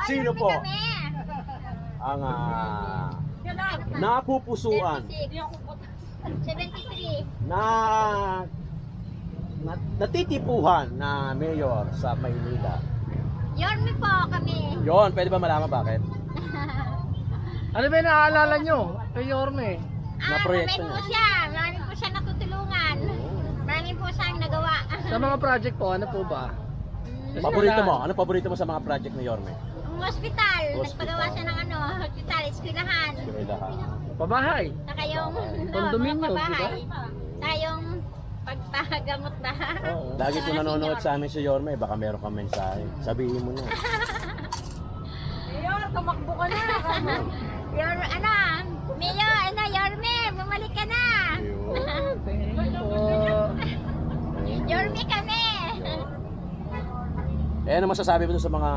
Sino po Kami. ang napupusuan 73. natitipuhan na mayor sa Maynila? Yorme po kami. Yon, pwede ba malaman bakit? Ano ba yung naaalala nyo kay Yorme? Na proyekto Marami po niya. siya. Marami po siya natutulungan. Marami po siyang nagawa. Sa mga project po, ano po ba? Paborito mo? Ano paborito mo sa mga project ni Yorme? Ang hospital. Nagpagawa siya ng hospital, eskwelahan. Pabahay. Saka yung Condominium, mga bahay. diba? Saka yung pagpagamot ba? Lagi po nanonood sa amin si Yorme, baka meron kang mensahe. Sabihin mo na. Mayor, tumakbo ka na. Mayor, Yorme, bumalik ka na. Thank you po. Yorme kami. Eh, ano masasabi mo dun sa mga